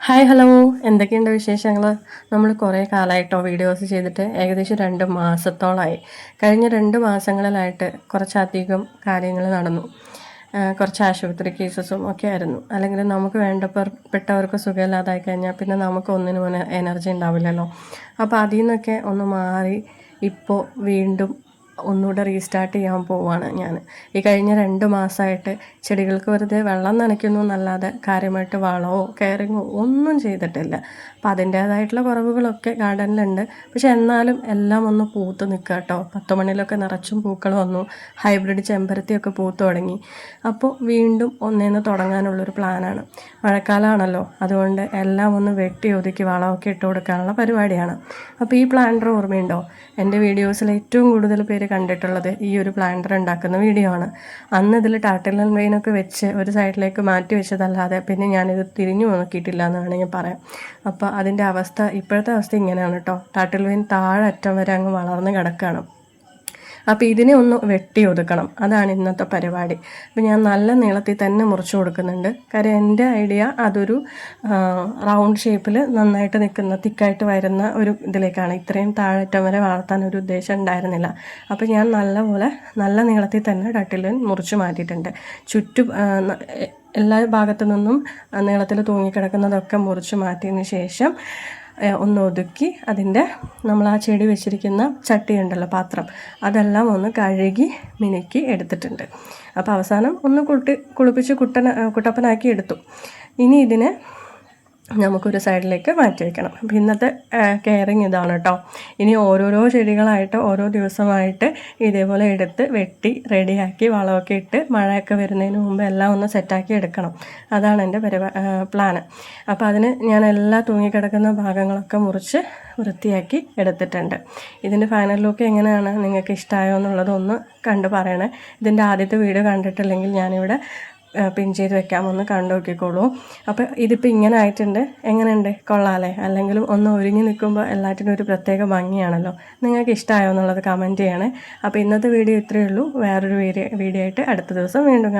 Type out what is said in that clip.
Hi hello, എന്തൊക്കെയുണ്ട് വിശേഷങ്ങൾ? നമ്മൾ കുറേ കാലമായിട്ടോ വീഡിയോസ് ചെയ്തിട്ട് ഏകദേശം 2 മാസത്തോളമായി. കഴിഞ്ഞ 2 മാസങ്ങളിലായിട്ട് കുറച്ചധികം കാര്യങ്ങൾ നടന്നു. കുറച്ച് ആശുപത്രി കേസസും ഒക്കെ ആയിരുന്നു. അല്ലെങ്കിൽ നമുക്ക് വേണ്ടപ്പെട്ടവർക്ക് സുഖമില്ലാതായി കഴിഞ്ഞാൽ പിന്നെ നമുക്ക് ഒന്നിനും എനർജി ഉണ്ടാവില്ലല്ലോ. അപ്പോൾ അതിൽ നിന്നൊക്കെ ഒന്ന് മാറി ഇപ്പോൾ വീണ്ടും ഒന്നുകൂടെ റീസ്റ്റാർട്ട് ചെയ്യാൻ പോവുകയാണ് ഞാൻ. ഈ കഴിഞ്ഞ 2 മാസമായിട്ട് ചെടികൾക്ക് വെറുതെ വെള്ളം നനയ്ക്കുന്നു എന്നല്ലാതെ കാര്യമായിട്ട് വളമോ കെയറിങ്ങോ ഒന്നും ചെയ്തിട്ടില്ല. അപ്പം അതിൻ്റേതായിട്ടുള്ള കുറവുകളൊക്കെ ഗാർഡനിലുണ്ട്. പക്ഷെ എന്നാലും എല്ലാം ഒന്ന് പൂത്ത് നിൽക്കുക കേട്ടോ. 10 മണിയിലൊക്കെ നിറച്ചും പൂക്കൾ വന്നു. ഹൈബ്രിഡ് ചെമ്പരത്തിയൊക്കെ പൂത്ത് തുടങ്ങി. അപ്പോൾ വീണ്ടും ഒന്നേന്ന് തുടങ്ങാനുള്ളൊരു പ്ലാനാണ്. മഴക്കാലമാണല്ലോ, അതുകൊണ്ട് എല്ലാം ഒന്ന് വെട്ടി ഒതുക്കി വളമൊക്കെ ഇട്ട് കൊടുക്കാനുള്ള പരിപാടിയാണ്. അപ്പോൾ ഈ പ്ലാന്റർ ഓർമ്മയുണ്ടോ? എൻ്റെ വീഡിയോസിൽ ഏറ്റവും കൂടുതൽ പേര് കണ്ടിട്ടുള്ളത് ഈ ഒരു പ്ലാന്റർ ഉണ്ടാക്കുന്ന വീഡിയോ ആണ്. അന്ന് ഇതിൽ ടാർട്ടിൽ വെയിനൊക്കെ വെച്ച് ഒരു സൈഡിലേക്ക് മാറ്റി വെച്ചതല്ലാതെ പിന്നെ ഞാനിത് തിരിഞ്ഞു നോക്കിയിട്ടില്ല എന്ന് വേണമെങ്കിൽ പറയാം. അപ്പോൾ അതിൻ്റെ അവസ്ഥ, ഇപ്പോഴത്തെ അവസ്ഥ ഇങ്ങനെയാണ് കേട്ടോ. ടാർട്ടിൽ വെയിൻ താഴെ അറ്റം വരെ അങ്ങ് വളർന്ന് കിടക്കുകയാണ്. അപ്പോൾ ഇതിനെ ഒന്ന് വെട്ടി ഒതുക്കണം, അതാണ് ഇന്നത്തെ പരിപാടി. അപ്പോൾ ഞാൻ നല്ല നീളത്തിൽ തന്നെ മുറിച്ച് കൊടുക്കുന്നുണ്ട്. കാര്യം എൻ്റെ ഐഡിയ അതൊരു റൗണ്ട് ഷേപ്പിൽ നന്നായിട്ട് നിൽക്കുന്ന തിക്കായിട്ട് വരുന്ന ഒരു ഇതിലേക്കാണ്. ഇത്രയും താഴറ്റം വരെ വളർത്താൻ ഒരു ഉദ്ദേശം ഉണ്ടായിരുന്നില്ല. അപ്പോൾ ഞാൻ നല്ല നീളത്തിൽ തന്നെ ടട്ടിൽ മുറിച്ച് മാറ്റിയിട്ടുണ്ട്. ചുറ്റും എല്ലാ ഭാഗത്തു നിന്നും നീളത്തിൽ തൂങ്ങിക്കിടക്കുന്നതൊക്കെ മുറിച്ച് മാറ്റിയതിന് ശേഷം ഒന്ന് ഒതുക്കി അതിൻ്റെ നമ്മൾ ആ ചെടി വെച്ചിരിക്കുന്ന ചട്ടി ഉണ്ടല്ലോ, പാത്രം, അതെല്ലാം ഒന്ന് കഴുകി മിനുക്കി എടുത്തിട്ടുണ്ട്. അപ്പോൾ അവസാനം ഒന്ന് കുളിപ്പിച്ച് കുട്ടപ്പനാക്കി എടുത്തു. ഇനി ഇതിനെ നമുക്കൊരു സൈഡിലേക്ക് മാറ്റി വയ്ക്കണം. അപ്പോൾ ഇന്നത്തെ കെയറിങ് ഇതാണ് കേട്ടോ. ഇനി ഓരോരോ ചെടികളായിട്ട് ഓരോ ദിവസമായിട്ട് ഇതേപോലെ എടുത്ത് വെട്ടി റെഡിയാക്കി വളമൊക്കെ ഇട്ട് മഴയൊക്കെ വരുന്നതിന് മുമ്പ് എല്ലാം ഒന്ന് സെറ്റാക്കി എടുക്കണം. അതാണ് എൻ്റെ പ്ലാന്. അപ്പോൾ അതിന് ഞാൻ എല്ലാ തൂങ്ങിക്കിടക്കുന്ന ഭാഗങ്ങളൊക്കെ മുറിച്ച് വൃത്തിയാക്കി എടുത്തിട്ടുണ്ട്. ഇതിൻ്റെ ഫൈനൽ ലുക്ക് എങ്ങനെയാണ്, നിങ്ങൾക്ക് ഇഷ്ടമായോ എന്നുള്ളതൊന്ന് കണ്ടു പറയണേ. ഇതിൻ്റെ ആദ്യത്തെ വീഡിയോ കണ്ടിട്ടില്ലെങ്കിൽ ഞാനിവിടെ പിൻ ചെയ്ത് വെക്കാം, ഒന്ന് കണ്ടു നോക്കിക്കോളൂ. അപ്പോൾ ഇതിപ്പോൾ ഇങ്ങനെ ആയിട്ടുണ്ട്. എങ്ങനെയുണ്ട്, കൊള്ളാമല്ലേ? അല്ലെങ്കിലും ഒന്ന് ഒരുങ്ങി നിൽക്കുമ്പോൾ എല്ലാറ്റിനും ഒരു പ്രത്യേക ഭംഗിയാണല്ലോ. നിങ്ങൾക്ക് ഇഷ്ടമായോ എന്നുള്ളത് കമൻറ്റ് ചെയ്യണേ. അപ്പോൾ ഇന്നത്തെ വീഡിയോ ഇത്രയേ ഉള്ളൂ. വേറൊരു വീഡിയോ ആയിട്ട് അടുത്ത ദിവസം വീണ്ടും കാണാം.